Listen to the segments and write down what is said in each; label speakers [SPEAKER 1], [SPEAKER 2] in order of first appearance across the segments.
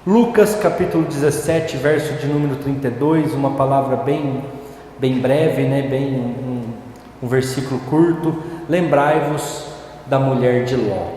[SPEAKER 1] Lucas capítulo 17, verso de número 32, uma palavra bem breve, né? Um versículo curto. Lembrai-vos da mulher de Ló.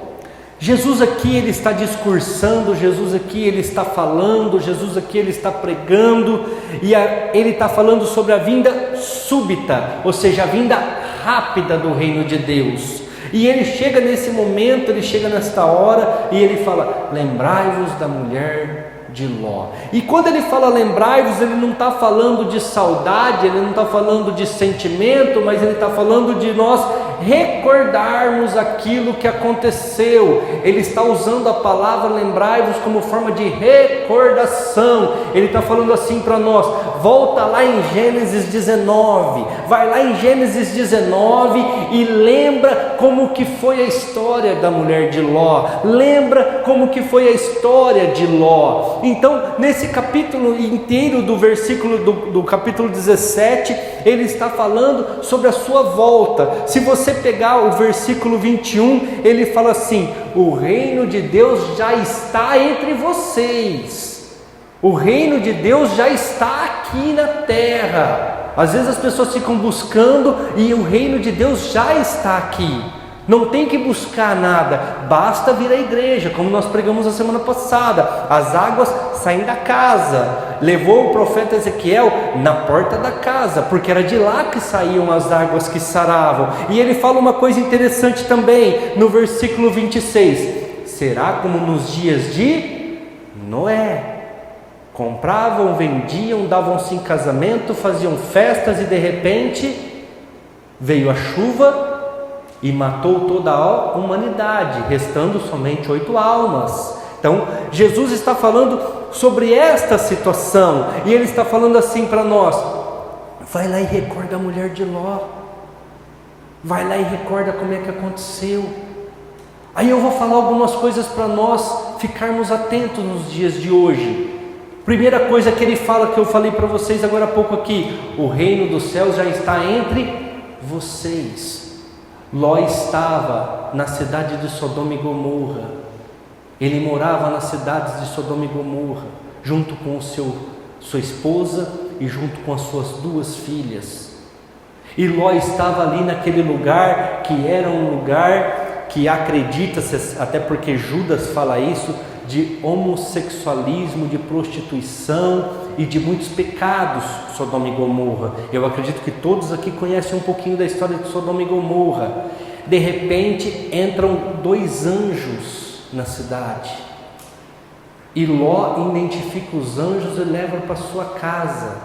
[SPEAKER 1] Jesus aqui ele está discursando, Jesus aqui ele está falando, Jesus aqui ele está pregando, e ele está falando sobre a vinda súbita, ou seja, a vinda rápida do reino de Deus. E ele chega nesse momento, ele chega nesta hora e ele fala: lembrai-vos da mulher de Ló. E quando ele fala lembrai-vos, ele não está falando de saudade, ele não está falando de sentimento, mas ele está falando de nós recordarmos aquilo que aconteceu. Ele está usando a palavra lembrai-vos como forma de recordação. Ele está falando assim para nós: volta lá em Gênesis 19, vai lá em Gênesis 19 e lembra como que foi a história da mulher de Ló, lembra como que foi a história de Ló. Então, nesse capítulo inteiro do versículo do capítulo 17, ele está falando sobre a sua volta. Se você pegar o versículo 21, ele fala assim: o reino de Deus já está entre vocês. O reino de Deus já está aqui na terra. Às vezes as pessoas ficam buscando e o reino de Deus já está aqui. Não tem que buscar nada, basta vir à igreja, como nós pregamos a semana passada. As águas saem da casa. Levou o profeta Ezequiel na porta da casa, porque era de lá que saíam as águas que saravam. E ele fala uma coisa interessante também, no versículo 26. Será como nos dias de Noé. Compravam, vendiam, davam-se em casamento, faziam festas e de repente veio a chuva e matou toda a humanidade, restando somente 8 almas. Então, Jesus está falando sobre esta situação, e Ele está falando assim para nós: vai lá e recorda a mulher de Ló, vai lá e recorda como é que aconteceu. Aí eu vou falar algumas coisas para nós ficarmos atentos nos dias de hoje. Primeira coisa que Ele fala, que eu falei para vocês agora há pouco aqui: o reino dos céus já está entre vocês. Ló estava na cidade de Sodoma e Gomorra. Ele morava nas cidades de Sodoma e Gomorra, junto com sua esposa e junto com as suas 2 filhas. E Ló estava ali naquele lugar que era um lugar que acredita-se, até porque Judas fala isso, de homossexualismo, de prostituição e de muitos pecados. Sodoma e Gomorra, eu acredito que todos aqui conhecem um pouquinho da história de Sodoma e Gomorra. De repente entram 2 anjos na cidade, e Ló identifica os anjos e leva para sua casa,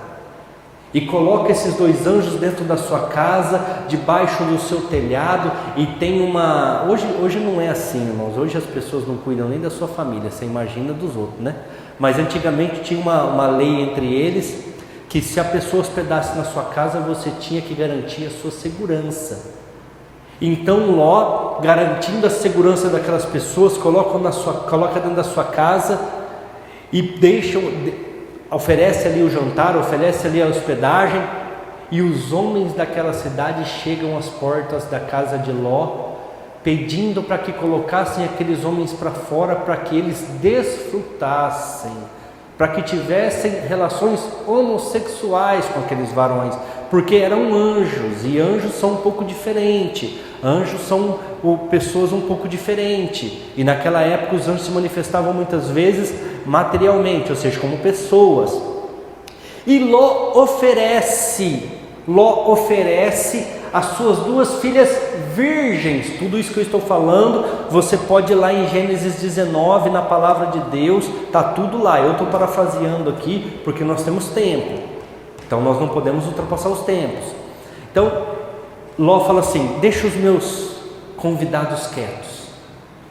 [SPEAKER 1] e coloca esses 2 anjos dentro da sua casa, debaixo do seu telhado. E tem uma... Hoje não é assim, irmãos. Hoje as pessoas não cuidam nem da sua família, você imagina dos outros, né? Mas antigamente tinha uma lei entre eles, que se a pessoa hospedasse na sua casa, você tinha que garantir a sua segurança. Então Ló, garantindo a segurança daquelas pessoas, coloca dentro da sua casa e oferece ali o jantar, oferece ali a hospedagem. E os homens daquela cidade chegam às portas da casa de Ló, pedindo para que colocassem aqueles homens para fora, para que eles desfrutassem, para que tivessem relações homossexuais com aqueles varões, porque eram anjos, e anjos são um pouco diferentes. Anjos são pessoas um pouco diferentes, e naquela época os anjos se manifestavam muitas vezes materialmente, ou seja, como pessoas. E Ló oferece as suas 2 filhas virgens. Tudo isso que eu estou falando, você pode ir lá em Gênesis 19, na palavra de Deus, está tudo lá. Eu estou parafraseando aqui, porque nós temos tempo, então nós não podemos ultrapassar os tempos. Então, Ló fala assim: deixa os meus convidados quietos,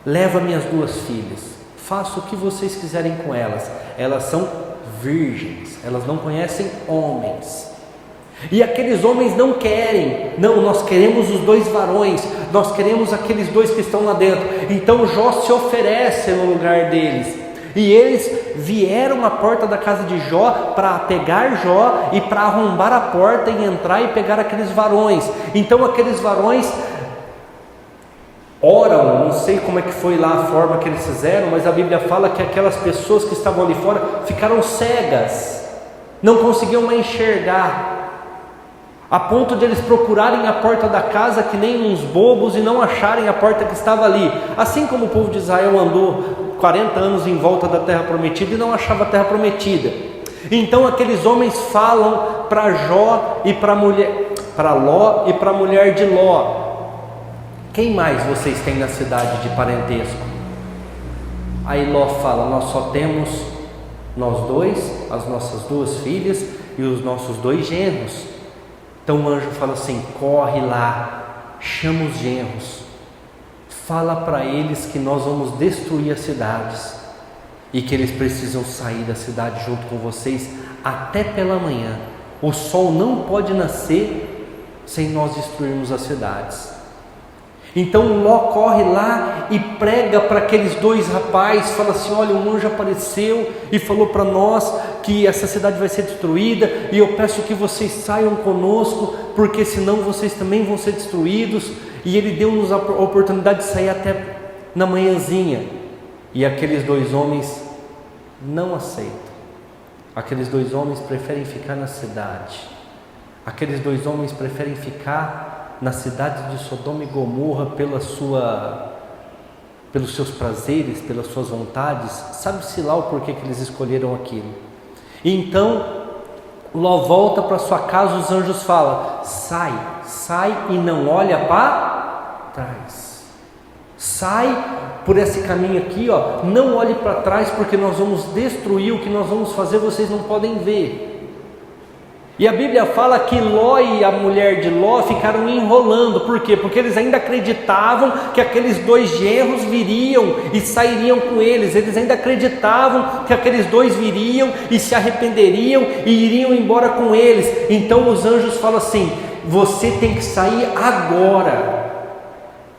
[SPEAKER 1] leva minhas 2 filhas, faça o que vocês quiserem com elas. Elas são virgens, elas não conhecem homens. E aqueles homens não querem, não, nós queremos os 2 varões, nós queremos aqueles 2 que estão lá dentro. Então Jó se oferece no lugar deles, e eles vieram à porta da casa de Jó para pegar Jó e para arrombar a porta e entrar e pegar aqueles varões. Então aqueles varões oram, não sei como é que foi lá a forma que eles fizeram, mas a Bíblia fala que aquelas pessoas que estavam ali fora ficaram cegas, não conseguiam mais enxergar, a ponto de eles procurarem a porta da casa que nem uns bobos e não acharem a porta que estava ali, assim como o povo de Israel andou 40 anos em volta da terra prometida e não achava a terra prometida. Então aqueles homens falam para Jó e para Ló e para a mulher de Ló: quem mais vocês têm na cidade de parentesco? Aí Ló fala: nós só temos nós dois, as nossas duas filhas e os nossos 2 genros. Então o anjo fala assim: corre lá, chama os genros, fala para eles que nós vamos destruir as cidades e que eles precisam sair da cidade junto com vocês até pela manhã. O sol não pode nascer sem nós destruirmos as cidades. Então Ló corre lá e prega para aqueles 2 rapazes, fala assim: olha, um anjo apareceu e falou para nós que essa cidade vai ser destruída, e eu peço que vocês saiam conosco, porque senão vocês também vão ser destruídos. E ele deu-nos a oportunidade de sair até na manhãzinha. E aqueles 2 homens não aceitam. Aqueles 2 homens preferem ficar na cidade. Aqueles 2 homens preferem ficar na cidade de Sodoma e Gomorra pelos seus prazeres, pelas suas vontades. Sabe-se lá o porquê que eles escolheram aquilo. Então Ló volta para sua casa, os anjos falam: sai e não olha para trás. Sai por esse caminho aqui, ó, não olhe para trás, porque nós vamos destruir. O que nós vamos fazer vocês não podem ver. E a Bíblia fala que Ló e a mulher de Ló ficaram enrolando. Por quê? Porque eles ainda acreditavam que aqueles 2 genros viriam e sairiam com eles. Eles ainda acreditavam que aqueles 2 viriam e se arrependeriam e iriam embora com eles. Então os anjos falam assim: você tem que sair agora,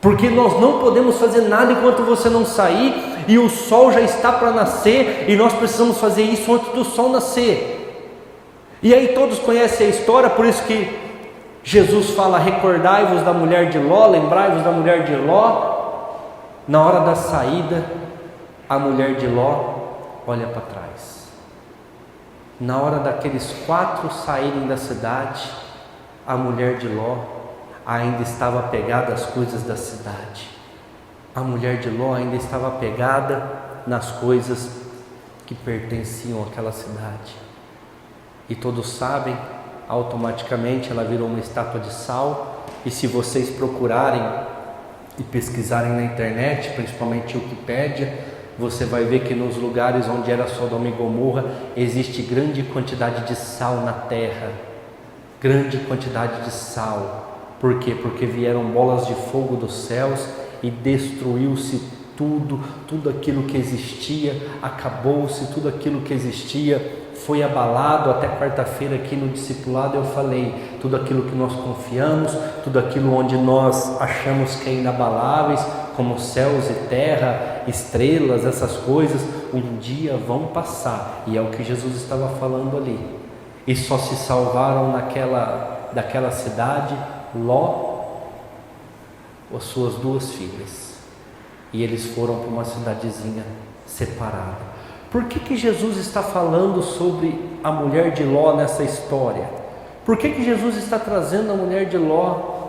[SPEAKER 1] porque nós não podemos fazer nada enquanto você não sair, e o sol já está para nascer, e nós precisamos fazer isso antes do sol nascer. E aí todos conhecem a história, por isso que Jesus fala: recordai-vos da mulher de Ló, lembrai-vos da mulher de Ló. Na hora da saída, a mulher de Ló olha para trás. Na hora daqueles 4 saírem da cidade, a mulher de Ló ainda estava apegada às coisas da cidade. A mulher de Ló ainda estava apegada nas coisas que pertenciam àquela cidade. E todos sabem, automaticamente ela virou uma estátua de sal. E se vocês procurarem e pesquisarem na internet, principalmente Wikipédia, você vai ver que nos lugares onde era Sodoma e Gomorra existe grande quantidade de sal na terra. Grande quantidade de sal. Por quê? Porque vieram bolas de fogo dos céus e destruiu-se tudo aquilo que existia, acabou-se tudo aquilo que existia. Foi abalado. Até quarta-feira aqui no discipulado eu falei: tudo aquilo que nós confiamos, tudo aquilo onde nós achamos que é inabaláveis, como céus e terra, estrelas, essas coisas, um dia vão passar. E é o que Jesus estava falando ali. E só se salvaram daquela cidade Ló, as suas 2 filhas, e eles foram para uma cidadezinha separada. Por que Jesus está falando sobre a mulher de Ló nessa história? Por que Jesus está trazendo a mulher de Ló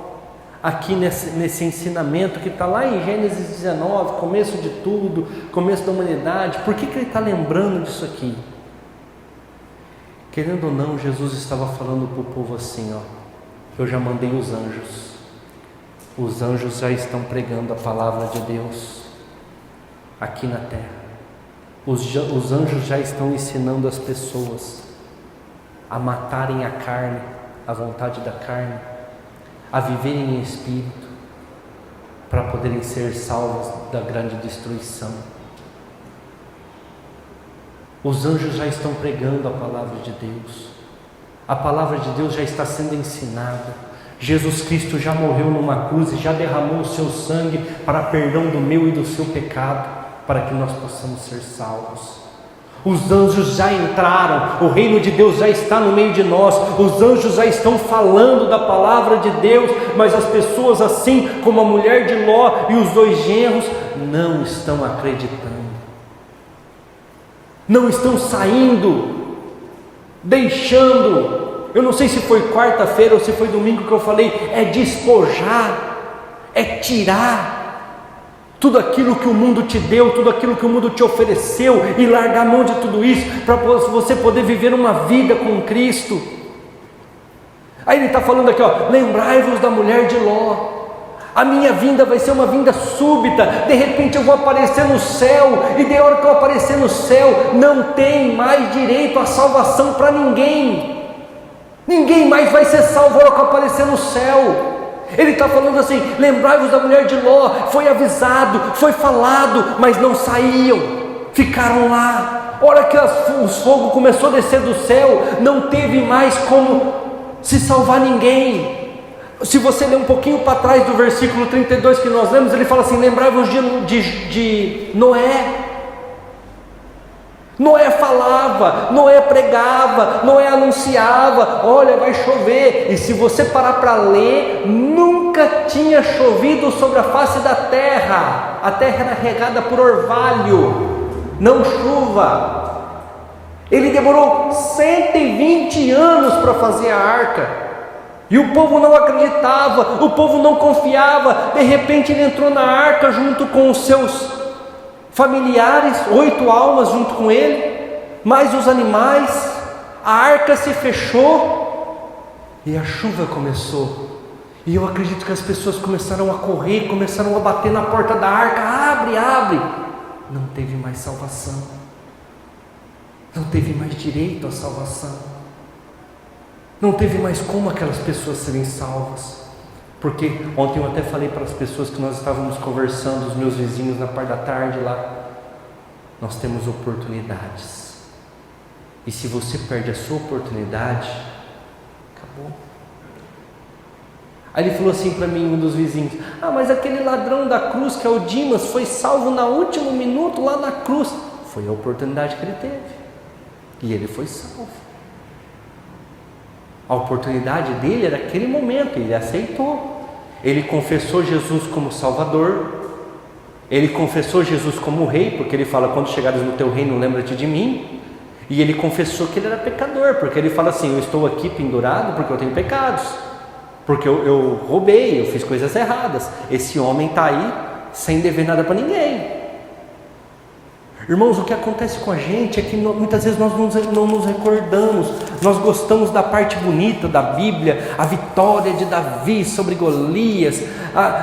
[SPEAKER 1] aqui nesse ensinamento que está lá em Gênesis 19, começo de tudo, começo da humanidade? Por que ele está lembrando disso aqui? Querendo ou não, Jesus estava falando para o povo assim: ó, eu já mandei os anjos já estão pregando a palavra de Deus aqui na terra. Os anjos já estão ensinando as pessoas a matarem a carne, a vontade da carne, a viverem em espírito, para poderem ser salvos da grande destruição. Os anjos já estão pregando a palavra de Deus. A palavra de Deus já está sendo ensinada. Jesus Cristo já morreu numa cruz e já derramou o seu sangue para perdão do meu e do seu pecado, para que nós possamos ser salvos. Os anjos já entraram, o reino de Deus já está no meio de nós, os anjos já estão falando da palavra de Deus, mas as pessoas, assim como a mulher de Ló e os 2 genros, não estão acreditando, não estão saindo, deixando. Eu não sei se foi quarta-feira ou se foi domingo que eu falei, é despojar, é tirar tudo aquilo que o mundo te deu, tudo aquilo que o mundo te ofereceu, e largar a mão de tudo isso, para você poder viver uma vida com Cristo. Aí ele está falando aqui, ó, lembrai-vos da mulher de Ló. A minha vinda vai ser uma vinda súbita, de repente eu vou aparecer no céu, e de hora que eu aparecer no céu, não tem mais direito à salvação para ninguém. Ninguém mais vai ser salvo na hora que eu aparecer no céu. Ele está falando assim, lembrai-vos da mulher de Ló, foi avisado, foi falado, mas não saíam, ficaram lá. A hora que o fogo começou a descer do céu, não teve mais como se salvar ninguém. Se você ler um pouquinho para trás do versículo 32 que nós lemos, ele fala assim, lembrai-vos de Noé. Noé falava, Noé pregava, Noé anunciava, olha, vai chover. E se você parar para ler, nunca tinha chovido sobre a face da terra. A terra era regada por orvalho, não chuva. Ele demorou 120 anos para fazer a arca, e o povo não acreditava, o povo não confiava. De repente ele entrou na arca junto com os seus familiares, 8 almas junto com ele, mais os animais. A arca se fechou e a chuva começou, e eu acredito que as pessoas começaram a correr, começaram a bater na porta da arca, abre, abre. Não teve mais salvação, não teve mais direito à salvação, não teve mais como aquelas pessoas serem salvas. Porque ontem eu até falei para as pessoas que nós estávamos conversando, os meus vizinhos, na parte da tarde lá, nós temos oportunidades, e se você perde a sua oportunidade, acabou. Aí ele falou assim para mim, um dos vizinhos, mas aquele ladrão da cruz, que é o Dimas, foi salvo no último minuto lá na cruz. Foi a oportunidade que ele teve, e ele foi salvo. A oportunidade dele era aquele momento, ele aceitou. Ele confessou Jesus como Salvador, ele confessou Jesus como Rei, porque ele fala, quando chegares no teu reino, lembra-te de mim. E ele confessou que ele era pecador, porque ele fala assim, eu estou aqui pendurado porque eu tenho pecados, porque eu roubei, eu fiz coisas erradas. Esse homem está aí sem dever nada para ninguém. Irmãos, o que acontece com a gente é que muitas vezes nós não nos recordamos. Nós gostamos da parte bonita da Bíblia, a vitória de Davi sobre Golias.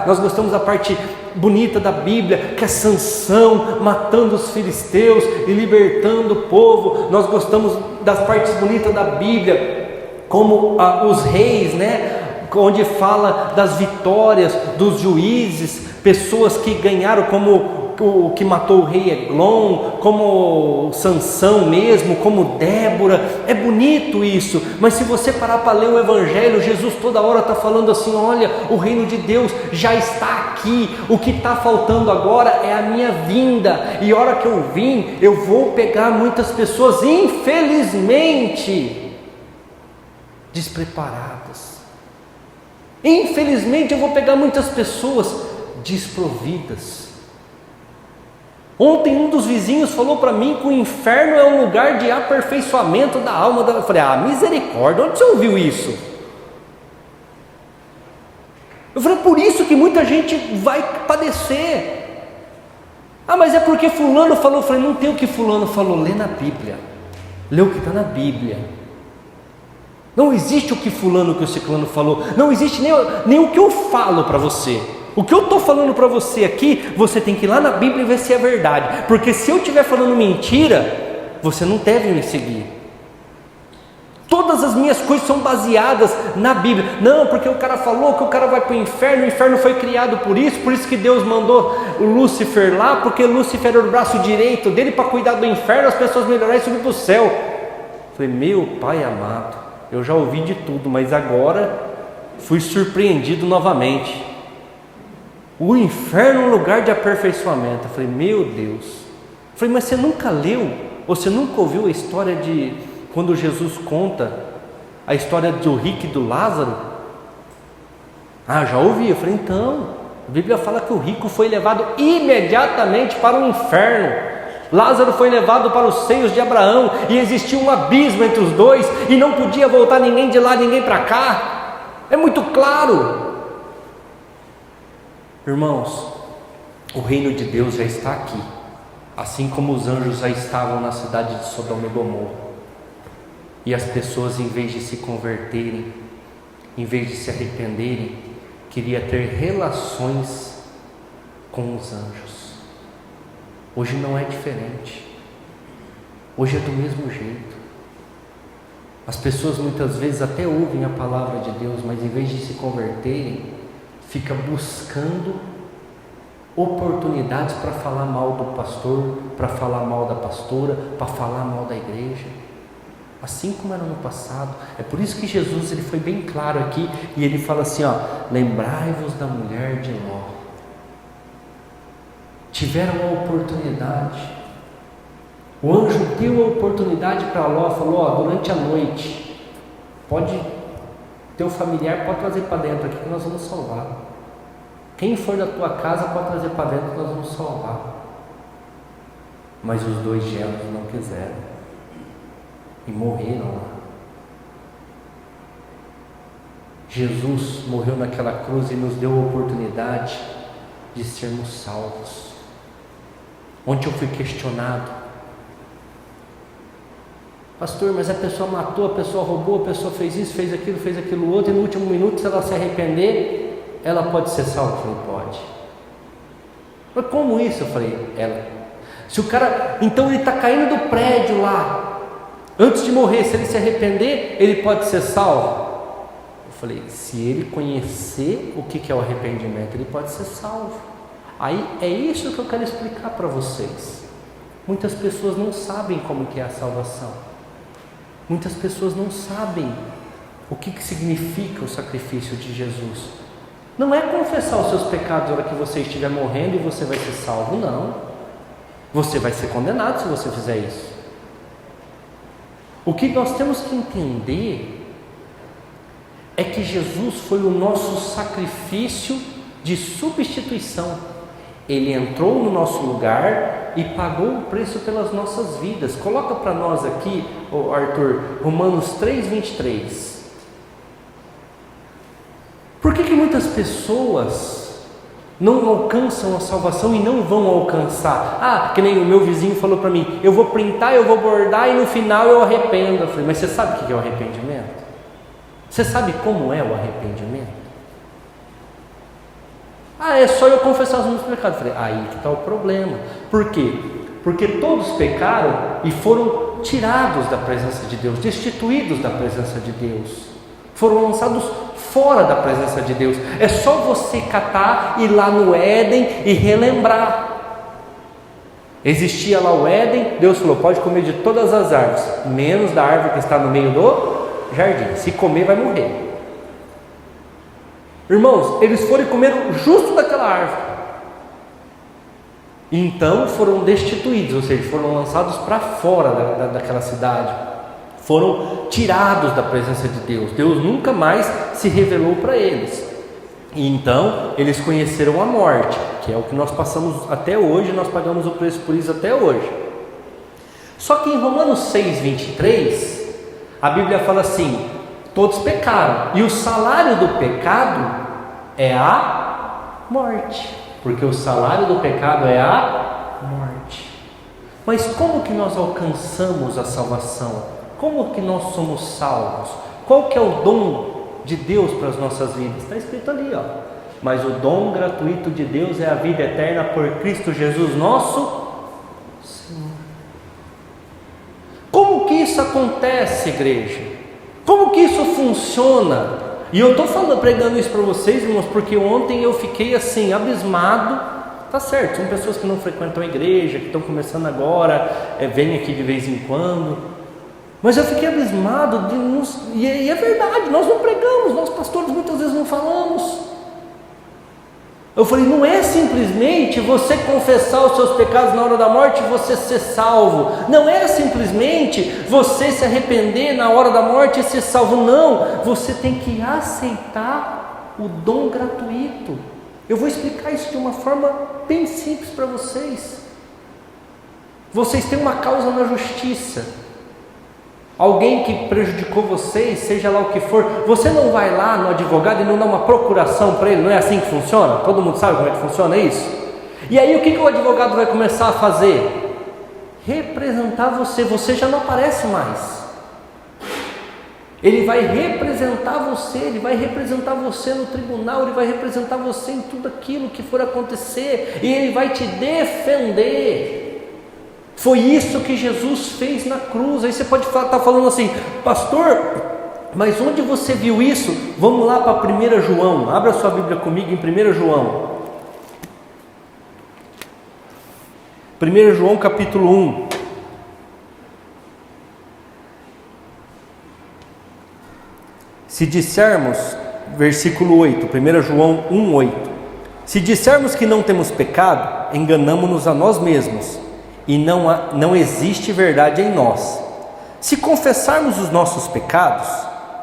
[SPEAKER 1] Nós gostamos da parte bonita da Bíblia, que é Sansão matando os filisteus e libertando o povo. Nós gostamos das partes bonitas da Bíblia, como os reis, né? Onde fala das vitórias dos juízes, pessoas que ganharam, como o que matou o rei Eglon, como Sansão mesmo, como Débora. É bonito isso, mas se você parar para ler o Evangelho, Jesus toda hora está falando assim, olha, o reino de Deus já está aqui, o que está faltando agora é a minha vinda, e a hora que eu vim, eu vou pegar muitas pessoas, infelizmente, despreparadas. Infelizmente eu vou pegar muitas pessoas desprovidas. Ontem um dos vizinhos falou para mim que o inferno é um lugar de aperfeiçoamento da alma. Eu falei, misericórdia, onde você ouviu isso? Eu falei, por isso que muita gente vai padecer. Mas é porque fulano falou. Eu falei, não tem o que fulano falou, lê na Bíblia, lê o que está na Bíblia. Não existe o que fulano, o que o ciclano falou, não existe nem o que eu falo para você. O que eu estou falando para você aqui, você tem que ir lá na Bíblia e ver se é verdade, porque se eu estiver falando mentira, você não deve me seguir. Todas as minhas coisas são baseadas na Bíblia. Não, porque o cara falou que o cara vai para o inferno foi criado por isso que Deus mandou o Lúcifer lá, porque Lúcifer era o braço direito dele para cuidar do inferno, as pessoas melhorarem e subir para o céu. Eu falei, meu Pai amado, eu já ouvi de tudo, mas agora fui surpreendido novamente. O inferno é um lugar de aperfeiçoamento. Eu falei, meu Deus. Eu falei, mas você nunca leu Você nunca ouviu a história de quando Jesus conta a história do rico e do Lázaro? Ah, já ouvi. Eu falei, então, a Bíblia fala que o rico foi levado imediatamente para o inferno. Lázaro foi levado para os seios de Abraão, e existia um abismo entre os dois, e não podia voltar ninguém de lá, ninguém para cá. É muito claro. Irmãos, o reino de Deus já está aqui, assim como os anjos já estavam na cidade de Sodoma e Gomorra. E as pessoas, em vez de se converterem, em vez de se arrependerem, queria ter relações com os anjos. Hoje não é diferente. Hoje é do mesmo jeito. As pessoas muitas vezes até ouvem a palavra de Deus, mas em vez de se converterem, fica buscando oportunidades para falar mal do pastor, para falar mal da pastora, para falar mal da igreja. Assim como era no passado. É por isso que Jesus ele foi bem claro aqui, e ele fala assim, lembrai-vos da mulher de Ló. Tiveram a oportunidade. O anjo deu a oportunidade para Ló, falou, durante a noite, teu familiar pode trazer para dentro aqui que nós vamos salvar. Quem for da tua casa pode trazer para dentro que nós vamos salvar. Mas os 2 genros não quiseram e morreram lá. Jesus morreu naquela cruz e nos deu a oportunidade de sermos salvos. Ontem eu fui questionado, pastor, mas a pessoa matou, a pessoa roubou, a pessoa fez isso, fez aquilo outro, e no último minuto, se ela se arrepender, ela pode ser salva? Eu falei, pode. Mas como isso? Eu falei, ela. Se o cara, então ele está caindo do prédio lá, antes de morrer, se ele se arrepender, ele pode ser salvo? Eu falei, se ele conhecer o que é o arrependimento, ele pode ser salvo. Aí é isso que eu quero explicar para vocês. Muitas pessoas não sabem como que é a salvação. Muitas pessoas não sabem o que significa o sacrifício de Jesus. Não é confessar os seus pecados na hora que você estiver morrendo e você vai ser salvo, não. Você vai ser condenado se você fizer isso. O que nós temos que entender é que Jesus foi o nosso sacrifício de substituição. Ele entrou no nosso lugar e pagou o preço pelas nossas vidas. Coloca para nós aqui, Arthur, Romanos 3:23. Por que muitas pessoas não alcançam a salvação e não vão alcançar? Que nem o meu vizinho falou para mim, eu vou printar, eu vou bordar e no final eu arrependo. Eu falei, mas você sabe o que é o arrependimento? Você sabe como é o arrependimento? É só eu confessar os meus pecados. Eu falei, aí que está o problema. Por quê? Porque todos pecaram e foram tirados da presença de Deus, destituídos da presença de Deus, foram lançados fora da presença de Deus. É só você catar, ir lá no Éden e relembrar. Existia lá o Éden, Deus falou, pode comer de todas as árvores, menos da árvore que está no meio do jardim. Se comer, vai morrer. Irmãos, eles foram e comeram justo daquela árvore. Então foram destituídos, ou seja, foram lançados para fora daquela cidade. Foram tirados da presença de Deus. Deus nunca mais se revelou para eles. E então eles conheceram a morte, que é o que nós passamos até hoje, nós pagamos o preço por isso até hoje. Só que em Romanos 6:23, a Bíblia fala assim, todos pecaram, e o salário do pecado é a morte, porque o salário do pecado é a morte. Mas como que nós alcançamos a salvação? Como que nós somos salvos? Qual que é o dom de Deus para as nossas vidas? Está escrito ali, mas o dom gratuito de Deus é a vida eterna por Cristo Jesus nosso Senhor. Como que isso acontece, igreja? Como que isso funciona? E eu estou pregando isso para vocês, irmãos, porque ontem eu fiquei assim, abismado. Tá certo, são pessoas que não frequentam a igreja, que estão começando agora, vêm aqui de vez em quando. Mas eu fiquei abismado, e é verdade, nós não pregamos, nós pastores muitas vezes não falamos. Eu falei, não é simplesmente você confessar os seus pecados na hora da morte e você ser salvo. Não é simplesmente você se arrepender na hora da morte e ser salvo. Não, você tem que aceitar o dom gratuito. Eu vou explicar isso de uma forma bem simples para vocês. Vocês têm uma causa na justiça. Alguém que prejudicou vocês, seja lá o que for, você não vai lá no advogado e não dá uma procuração para ele, não é assim que funciona? Todo mundo sabe como é que funciona isso? E aí o que o advogado vai começar a fazer? Representar você, você já não aparece mais. Ele vai representar você no tribunal, ele vai representar você em tudo aquilo que for acontecer, e ele vai te defender. Foi isso que Jesus fez na cruz. Aí você pode estar falando assim, pastor, mas onde você viu isso? Vamos lá para 1 João, abra sua Bíblia comigo em 1 João. 1 João capítulo 1. Se dissermos, versículo 8, 1 João 1, 8. Se dissermos que não temos pecado, enganamo-nos a nós mesmos, e não existe verdade em nós. Se confessarmos os nossos pecados,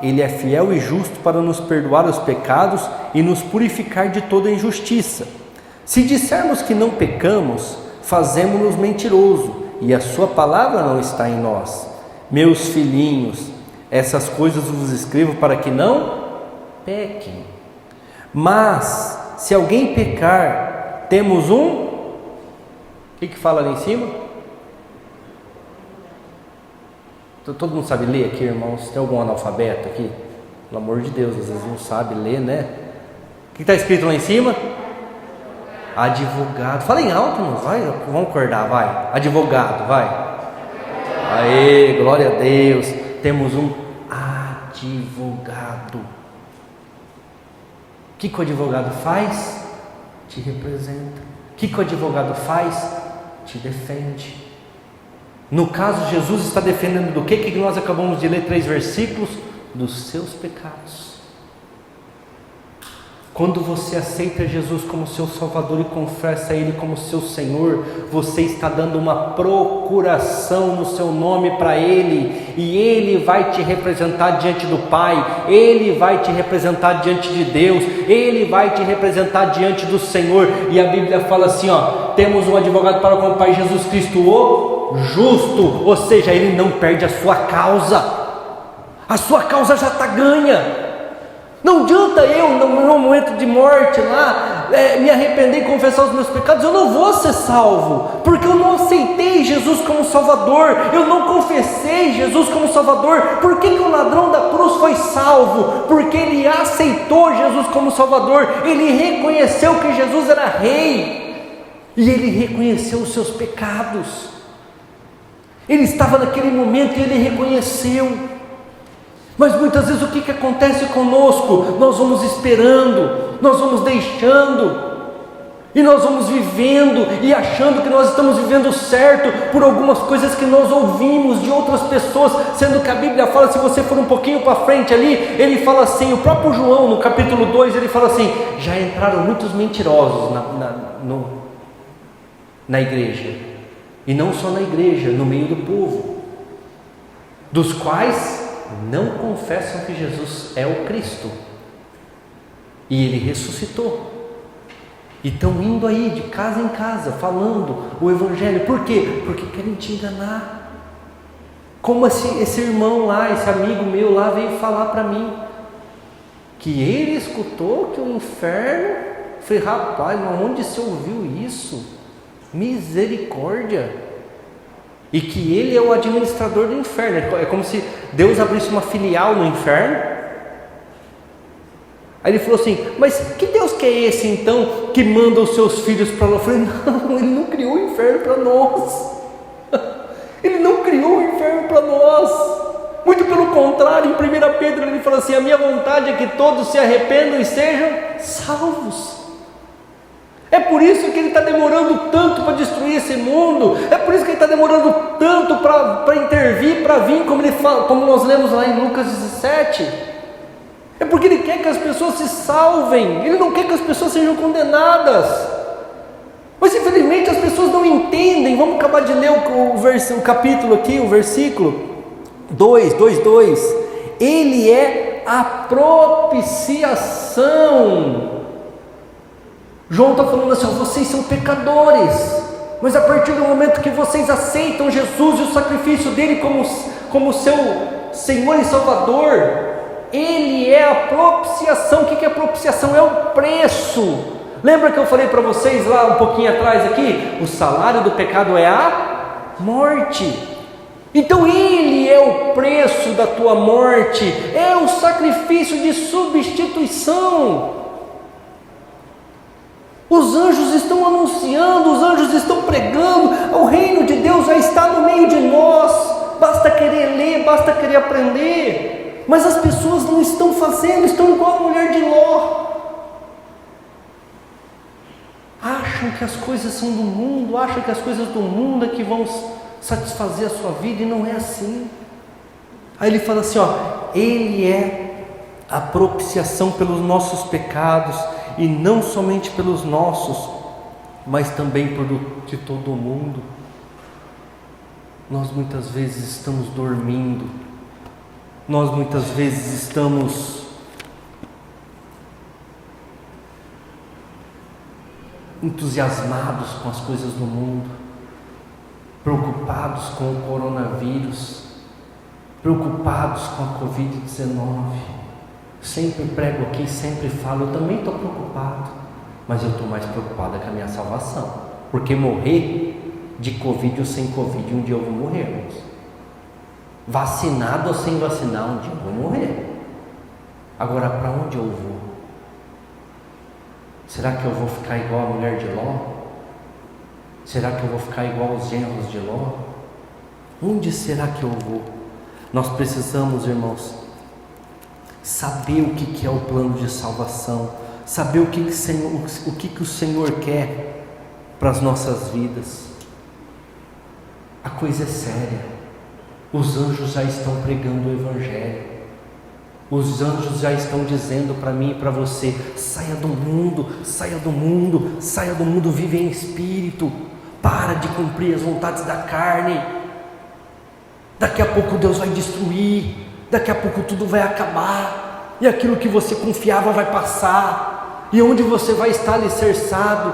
[SPEAKER 1] Ele é fiel e justo para nos perdoar os pecados e nos purificar de toda injustiça. Se dissermos que não pecamos, fazemo-nos mentiroso, e a sua palavra não está em nós. Meus filhinhos, essas coisas vos escrevo para que não pequem. Mas, se alguém pecar, temos o que fala ali em cima? Todo mundo sabe ler aqui, irmãos? Tem algum analfabeto aqui? Pelo amor de Deus, às vezes não sabe ler, né? O que está escrito lá em cima? Advogado. Fala em alto, não vai? Vamos acordar, vai. Advogado, vai. Aê, glória a Deus. Temos um advogado. O que o advogado faz? Te representa. O que o advogado faz? Te defende. No caso, Jesus está defendendo do que nós acabamos de ler 3 versículos? Dos seus pecados. Quando você aceita Jesus como seu Salvador e confessa Ele como seu Senhor, você está dando uma procuração no seu nome para Ele, e Ele vai te representar diante do Pai, Ele vai te representar diante de Deus, Ele vai te representar diante do Senhor. E a Bíblia fala assim, temos um advogado para com o Pai, Jesus Cristo o justo, ou seja, Ele não perde a sua causa já está ganha. Não adianta eu, no momento de morte lá, me arrepender e confessar os meus pecados, eu não vou ser salvo, porque eu não aceitei Jesus como Salvador, eu não confessei Jesus como Salvador. Por que o ladrão da cruz foi salvo? Porque ele aceitou Jesus como Salvador, ele reconheceu que Jesus era Rei, e ele reconheceu os seus pecados. Ele estava naquele momento e ele reconheceu. Mas muitas vezes o que acontece conosco? Nós vamos esperando, nós vamos deixando, e nós vamos vivendo e achando que nós estamos vivendo certo por algumas coisas que nós ouvimos de outras pessoas, sendo que a Bíblia fala, se você for um pouquinho para frente ali, ele fala assim, o próprio João no capítulo 2, ele fala assim, já entraram muitos mentirosos na igreja, e não só na igreja, no meio do povo, dos quais não confessam que Jesus é o Cristo, e Ele ressuscitou, e estão indo aí de casa em casa, falando o Evangelho. Por quê? Porque querem te enganar, como esse irmão lá, esse amigo meu lá veio falar para mim, que ele escutou que o inferno, eu falei, rapaz, mas onde você ouviu isso? Misericórdia! E que ele é o administrador do inferno. É como se Deus abrisse uma filial no inferno. Aí ele falou assim, mas que Deus que é esse então, que manda os seus filhos para lá? Eu falei, não, Ele não criou o inferno para nós. Ele não criou o inferno para nós. Muito pelo contrário, em 1 Pedro ele fala assim, a minha vontade é que todos se arrependam e sejam salvos. É por isso que ele está demorando tanto para destruir esse mundo, é por isso que ele está demorando tanto para intervir, para vir, como nós lemos lá em Lucas 17. É porque Ele quer que as pessoas se salvem, Ele não quer que as pessoas sejam condenadas. Mas infelizmente as pessoas não entendem. Vamos acabar de ler o capítulo aqui, o versículo 2:2. Ele é a propiciação. João está falando assim: vocês são pecadores, mas a partir do momento que vocês aceitam Jesus e o sacrifício dele como seu Senhor e Salvador, Ele é a propiciação. O que é a propiciação? É o preço. Lembra que eu falei para vocês lá um pouquinho atrás aqui? O salário do pecado é a morte. Então Ele é o preço da tua morte, é o sacrifício de substituição. Os anjos estão anunciando, os anjos estão pregando, o reino de Deus já está no meio de nós, basta querer ler, basta querer aprender, mas as pessoas não estão fazendo, estão igual a mulher de Ló, acham que as coisas são do mundo, acham que as coisas do mundo é que vão satisfazer a sua vida, e não é assim. Aí ele fala assim, Ele é a propiciação pelos nossos pecados, e não somente pelos nossos, mas também de todo o mundo. Nós muitas vezes estamos dormindo, nós muitas vezes estamos entusiasmados com as coisas do mundo, preocupados com o coronavírus, preocupados com a Covid-19. Sempre prego aqui, sempre falo, eu também estou preocupado, mas eu estou mais preocupado com a minha salvação, porque morrer de Covid ou sem Covid, um dia eu vou morrer, irmãos. Vacinado ou sem vacinar, um dia eu vou morrer. Agora, para onde eu vou? Será que eu vou ficar igual a mulher de Ló? Será que eu vou ficar igual aos genros de Ló? Onde será que eu vou? Nós precisamos, irmãos, saber o que é o plano de salvação, saber o que o Senhor quer para as nossas vidas. A coisa é séria. Os anjos já estão pregando o Evangelho. Os anjos já estão dizendo para mim e para você: saia do mundo, saia do mundo, saia do mundo, vive em espírito, para de cumprir as vontades da carne. Daqui a pouco Deus vai destruir, daqui a pouco tudo vai acabar, e aquilo que você confiava vai passar, e onde você vai estar alicerçado.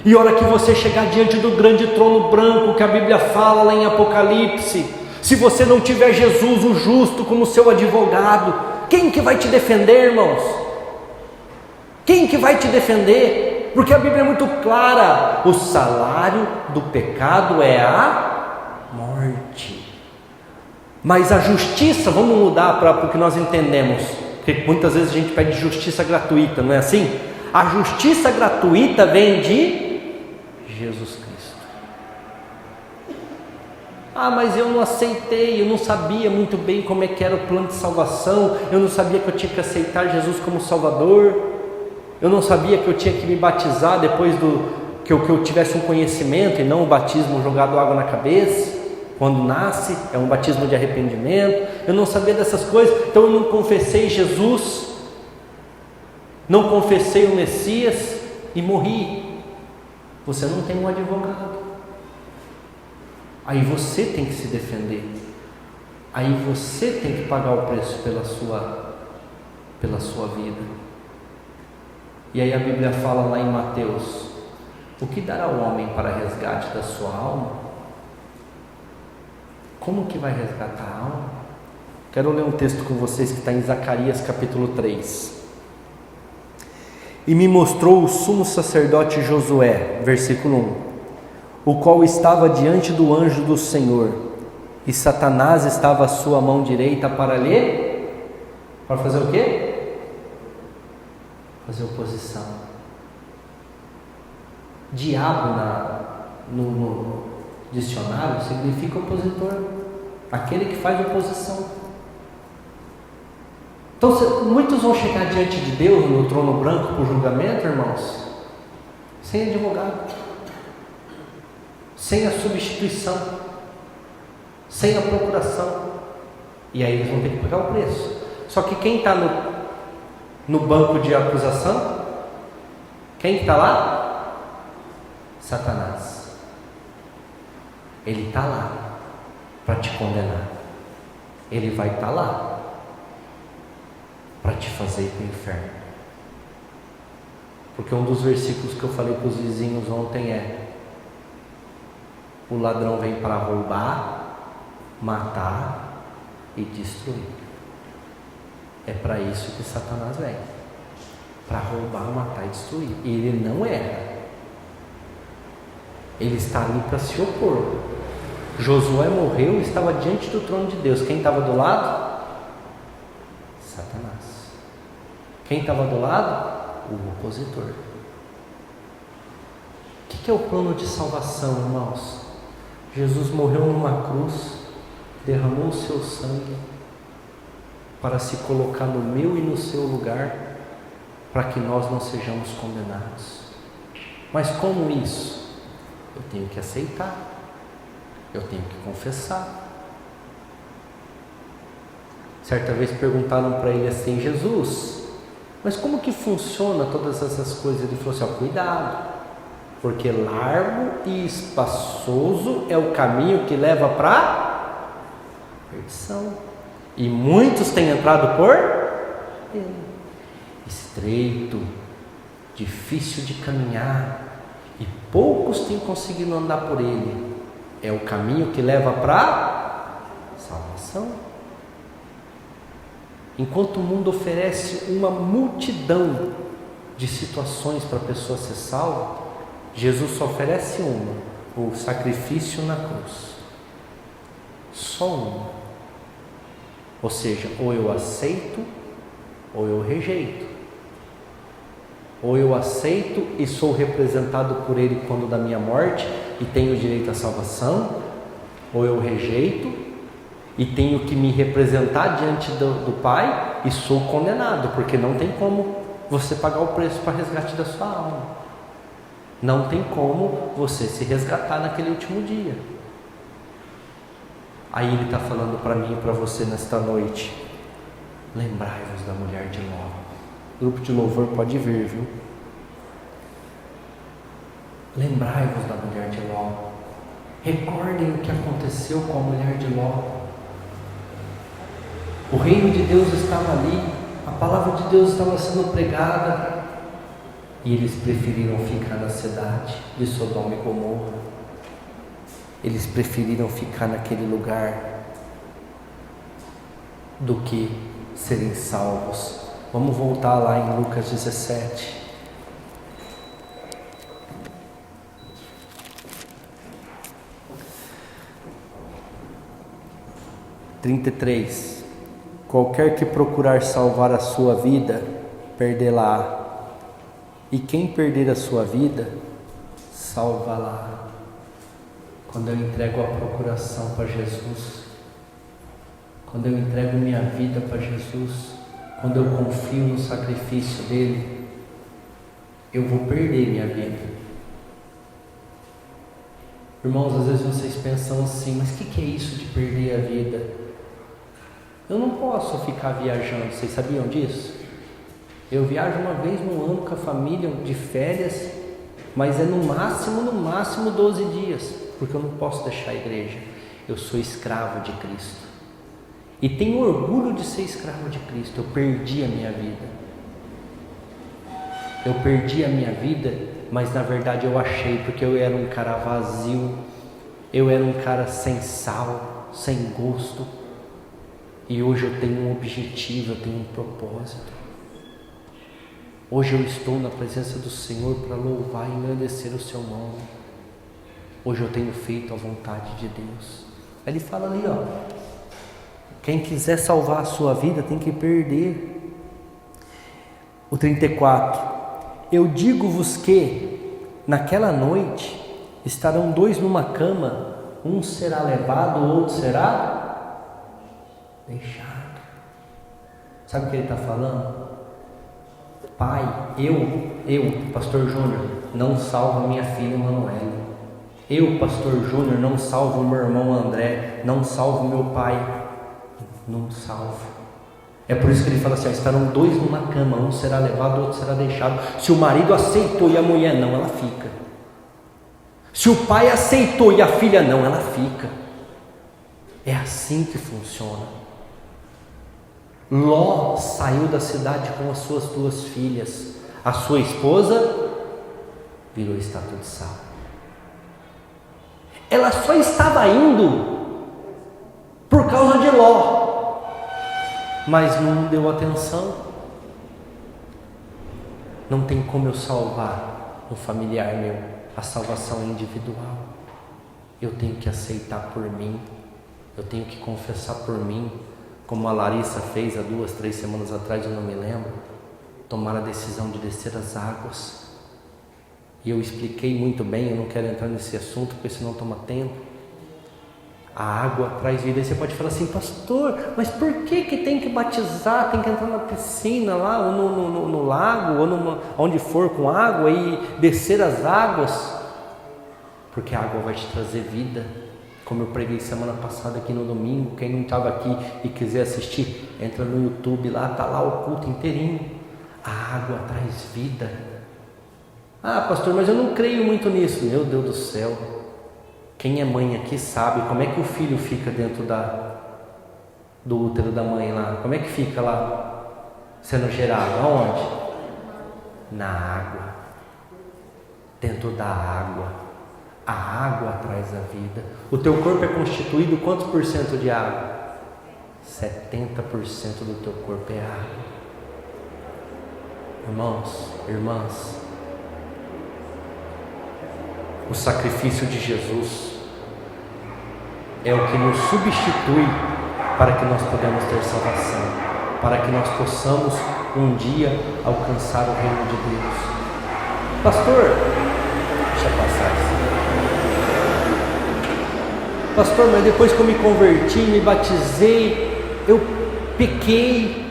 [SPEAKER 1] E a hora que você chegar diante do grande trono branco que a Bíblia fala lá em Apocalipse, se você não tiver Jesus, o justo, como seu advogado, quem que vai te defender, irmãos? Quem que vai te defender? Porque a Bíblia é muito clara: o salário do pecado é a morte. Mas a justiça, vamos mudar para o que nós entendemos, porque muitas vezes a gente pede justiça gratuita, não é assim? A justiça gratuita vem de Jesus Cristo. Mas eu não aceitei, eu não sabia muito bem como é que era o plano de salvação, eu não sabia que eu tinha que aceitar Jesus como Salvador, eu não sabia que eu tinha que me batizar depois que eu tivesse um conhecimento, e não o batismo jogado água na cabeça. Quando nasce, é um batismo de arrependimento. Eu não sabia dessas coisas, então eu não confessei Jesus, não confessei o Messias e morri. Você não tem um advogado. Aí você tem que se defender. Aí você tem que pagar o preço pela sua vida. E aí a Bíblia fala lá em Mateus: o que dará o homem para resgate da sua alma? Como que vai resgatar a alma? Quero ler um texto com vocês que está em Zacarias capítulo 3. E me mostrou o sumo sacerdote Josué, versículo 1, o qual estava diante do anjo do Senhor, e Satanás estava à sua mão direita para lhe... para fazer o quê? Fazer oposição. Diabo no dicionário significa opositor, aquele que faz oposição. Então muitos vão chegar diante de Deus no trono branco por julgamento, irmãos, sem advogado, sem a substituição, sem a procuração, e aí eles vão ter que pagar o preço. Só que quem está no banco de acusação? Quem está lá? Satanás. Ele está lá para te condenar. Ele vai estar lá para te fazer ir para o inferno. Porque um dos versículos que eu falei para os vizinhos ontem é: o ladrão vem para roubar, matar e destruir. É para isso que Satanás vem, para roubar, matar e destruir. E ele não erra. Ele está ali para se opor. Josué morreu e estava diante do trono de Deus. Quem estava do lado? Satanás. Quem estava do lado? O opositor. O que é o plano de salvação, irmãos? Jesus morreu numa cruz, derramou o seu sangue para se colocar no meu e no seu lugar, para que nós não sejamos condenados. Mas como isso? Eu tenho que aceitar, eu tenho que confessar. Certa vez perguntaram para ele assim: Jesus, mas como que funciona todas essas coisas? Ele falou assim: cuidado, porque largo e espaçoso é o caminho que leva para perdição, e muitos têm entrado por ele. Estreito, difícil de caminhar, e poucos têm conseguido andar por ele. É o caminho que leva para salvação. Enquanto o mundo oferece uma multidão de situações para a pessoa ser salva, Jesus só oferece uma: o sacrifício na cruz. Só uma. Ou seja, ou eu aceito ou eu rejeito. Ou eu aceito e sou representado por Ele quando da minha morte e tenho direito à salvação, ou eu rejeito e tenho que me representar diante do Pai e sou condenado, porque não tem como você pagar o preço para resgate da sua alma. Não tem como você se resgatar naquele último dia. Aí Ele está falando para mim e para você nesta noite: lembrai-vos da mulher de Ló. O grupo de louvor pode vir, viu? Lembrai-vos da mulher de Ló. Recordem o que aconteceu com a mulher de Ló. O reino de Deus estava ali, a palavra de Deus estava sendo pregada, e eles preferiram ficar na cidade de Sodoma e Gomorra. Eles preferiram ficar naquele lugar do que serem salvos. Vamos voltar lá em Lucas 17. (33) Qualquer que procurar salvar a sua vida, perdê-la-á. E quem perder a sua vida, salva-la. Quando eu entrego a procuração para Jesus, quando eu entrego minha vida para Jesus, quando eu confio no sacrifício dele, eu vou perder minha vida. Irmãos, às vezes vocês pensam assim: mas o que é isso de perder a vida? Eu não posso ficar viajando, vocês sabiam disso? Eu viajo uma vez no ano com a família de férias, mas é no máximo 12 dias, porque eu não posso deixar a igreja. Eu sou escravo de Cristo e tenho orgulho de ser escravo de Cristo. Eu perdi a minha vida. Eu perdi a minha vida, mas na verdade eu achei, porque eu era um cara vazio, eu era um cara sem sal, sem gosto, e hoje eu tenho um objetivo, eu tenho um propósito. Hoje eu estou na presença do Senhor para louvar e engrandecer o seu nome. Hoje eu tenho feito a vontade de Deus. Aí ele fala ali, ó: quem quiser salvar a sua vida tem que perder. O 34: eu digo-vos que naquela noite estarão dois numa cama, um será levado, o outro será deixado. Sabe o que ele está falando? Pai, eu, pastor Júnior, não salvo a minha filha Manuela. Eu, pastor Júnior, não salvo o meu irmão André. Não salvo meu pai. Não salvo. É por isso que ele fala assim: estarão dois numa cama, um será levado, o outro será deixado. Se o marido aceitou e a mulher não, ela fica. Se o pai aceitou e a filha não, ela fica. É assim que funciona. Ló saiu da cidade com as suas 2 filhas. A sua esposa virou estátua de sal. Ela só estava indo por causa de Ló, mas não deu atenção. Não tem como eu salvar um familiar meu. A salvação é individual. Eu tenho que aceitar por mim. Eu tenho que confessar por mim, como a Larissa fez há 2, 3 semanas atrás, eu não me lembro. Tomar a decisão de descer as águas. E eu expliquei muito bem, eu não quero entrar nesse assunto, porque senão toma tempo. A água traz vida. E você pode falar assim: pastor, mas por que tem que batizar? Tem que entrar na piscina lá, ou no lago, ou onde for com água e descer as águas? Porque a água vai te trazer vida. Como eu preguei semana passada aqui no domingo, quem não estava aqui e quiser assistir, entra no YouTube lá, está lá o culto inteirinho. A água traz vida. Ah, pastor, mas eu não creio muito nisso. Meu Deus do céu. Quem é mãe aqui sabe como é que o filho fica dentro do útero da mãe lá. Como é que fica lá sendo gerado? Aonde? Na água. Dentro da água. A água traz a vida. O teu corpo é constituído quantos por cento de água? 70% do teu corpo é água. Irmãos, irmãs, o sacrifício de Jesus é o que nos substitui para que nós podemos ter salvação, para que nós possamos um dia alcançar o reino de Deus. Pastor, deixa eu passar isso. Pastor, mas depois que eu me converti, me batizei, eu pequei.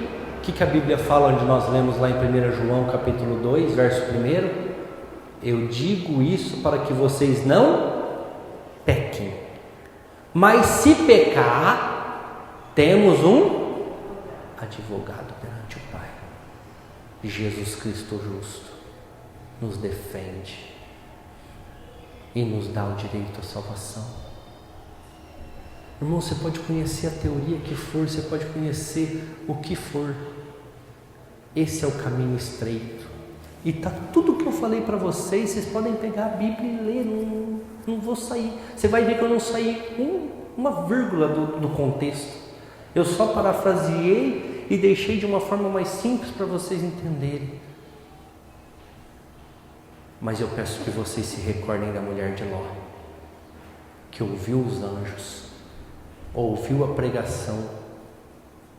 [SPEAKER 1] O que a Bíblia fala, onde nós lemos lá em 1 João capítulo 2, verso 1? Eu digo isso para que vocês não pequem. Mas se pecar, temos um advogado perante o Pai. Jesus Cristo justo nos defende e nos dá o direito à salvação. Irmão, você pode conhecer a teoria que for, você pode conhecer o que for. Esse é o caminho estreito. E está tudo que eu falei para vocês podem pegar a Bíblia e ler, não vou sair. Você vai ver que eu não saí uma vírgula do contexto. Eu só parafraseei e deixei de uma forma mais simples para vocês entenderem. Mas eu peço que vocês se recordem da mulher de Ló, que ouviu os anjos, ouviu a pregação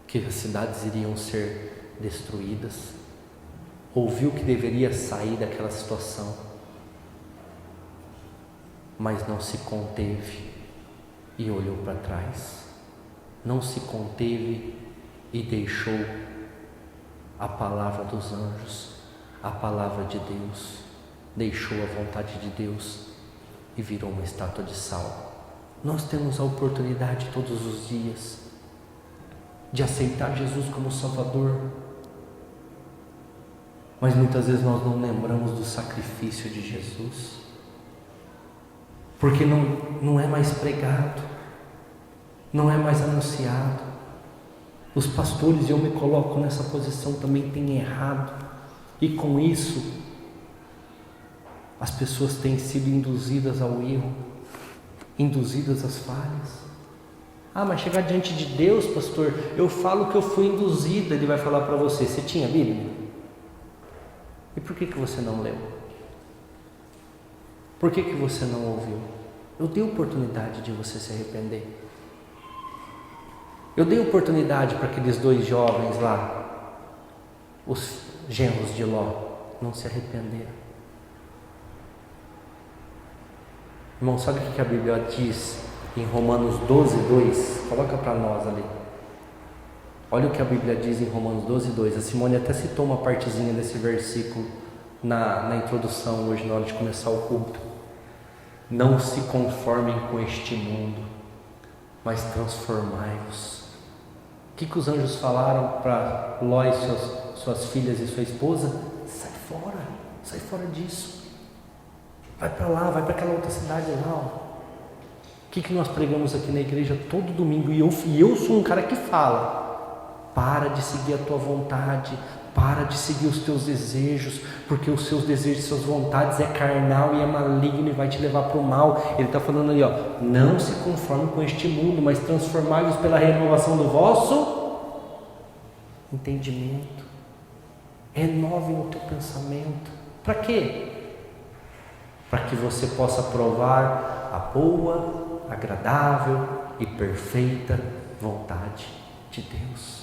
[SPEAKER 1] que as cidades iriam ser destruídas, ouviu que deveria sair daquela situação, mas não se conteve e olhou para trás, não se conteve e deixou a palavra dos anjos, a palavra de Deus, deixou a vontade de Deus e virou uma estátua de sal. Nós temos a oportunidade todos os dias de aceitar Jesus como Salvador, mas muitas vezes nós não lembramos do sacrifício de Jesus, porque não é mais pregado, não é mais anunciado. Os pastores, e eu me coloco nessa posição, também têm errado, e com isso as pessoas têm sido induzidas ao erro, induzidas às falhas. Ah, mas chegar diante de Deus, pastor, eu falo que eu fui induzida. Ele vai falar para você: você tinha Bíblia? E por que você não leu? Por que você não ouviu? Eu dei oportunidade de você se arrepender. Eu dei oportunidade para aqueles 2 jovens lá, os genros de Ló, não se arrependeram. Irmão, sabe o que a Bíblia diz em Romanos 12:2? Coloca para nós ali. Olha o que a Bíblia diz em Romanos 12:2. A Simone até citou uma partezinha desse versículo na introdução hoje, na hora de começar o culto. Não se conformem com este mundo, mas transformai-vos. O que os anjos falaram para Ló e suas filhas e sua esposa? Sai fora disso. Vai para lá, vai para aquela outra cidade lá. Ó. O que nós pregamos aqui na igreja todo domingo? E eu sou um cara que fala: para de seguir a tua vontade, para de seguir os teus desejos, porque os seus desejos e suas vontades é carnal e é maligno e vai te levar para o mal. Ele está falando ali, ó, não se conforme com este mundo, mas transformai-vos pela renovação do vosso entendimento. Renove o teu pensamento. Para quê? Para que você possa provar a boa, agradável e perfeita vontade de Deus.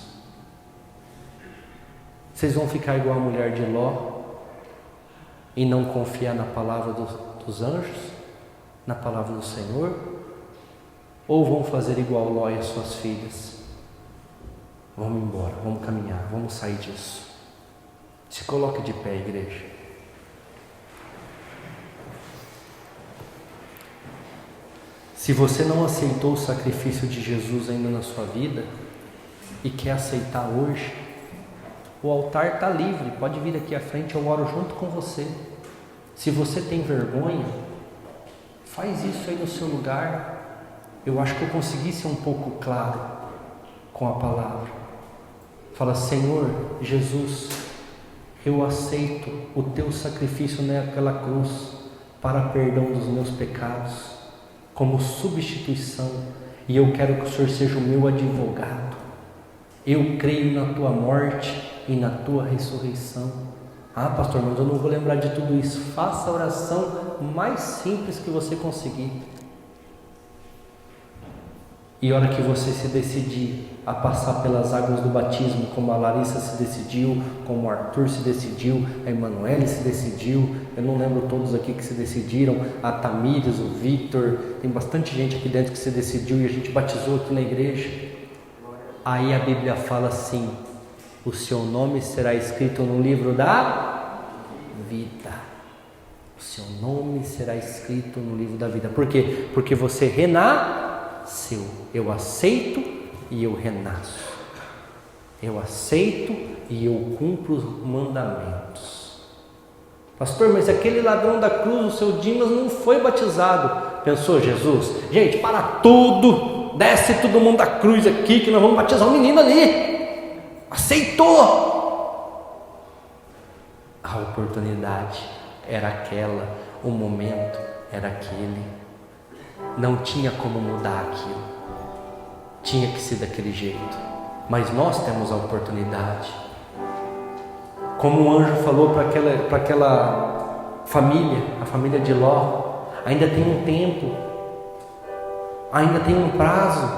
[SPEAKER 1] Vocês vão ficar igual a mulher de Ló e não confiar na palavra dos anjos, na palavra do Senhor? Ou vão fazer igual Ló e as suas filhas? Vamos embora, vamos caminhar, vamos sair disso. Se coloque de pé, igreja. Se você não aceitou o sacrifício de Jesus ainda na sua vida e quer aceitar hoje, o altar está livre, pode vir aqui à frente, eu oro junto com você. Se você tem vergonha, faz isso aí no seu lugar. Eu acho que eu consegui ser um pouco claro com a palavra. Fala: Senhor Jesus, eu aceito o teu sacrifício naquela cruz para perdão dos meus pecados, como substituição, e eu quero que o Senhor seja o meu advogado. Eu creio na tua morte e na tua ressurreição. Ah, pastor, mas eu não vou lembrar de tudo isso. Faça a oração mais simples que você conseguir. E a hora que você se decidir a passar pelas águas do batismo, como a Larissa se decidiu, como o Arthur se decidiu, a Emanuele se decidiu, eu não lembro todos aqui que se decidiram, a Tamires, o Victor, tem bastante gente aqui dentro que se decidiu e a gente batizou aqui na igreja. Aí a Bíblia fala assim: o seu nome será escrito no livro da vida. O seu nome será escrito no livro da vida. Por quê? Porque você renasceu. Eu aceito e eu renasço. Eu aceito e eu cumpro os mandamentos. Pastor, mas aquele ladrão da cruz, o seu Dimas, não foi batizado. Pensou Jesus? Gente, para tudo, desce todo mundo da cruz aqui que nós vamos batizar um menino ali. Aceitou. A oportunidade era aquela, o momento era aquele. Não tinha como mudar aquilo. Tinha que ser daquele jeito. Mas nós temos a oportunidade. Como o anjo falou para aquela família, a família de Ló: ainda tem um tempo, ainda tem um prazo.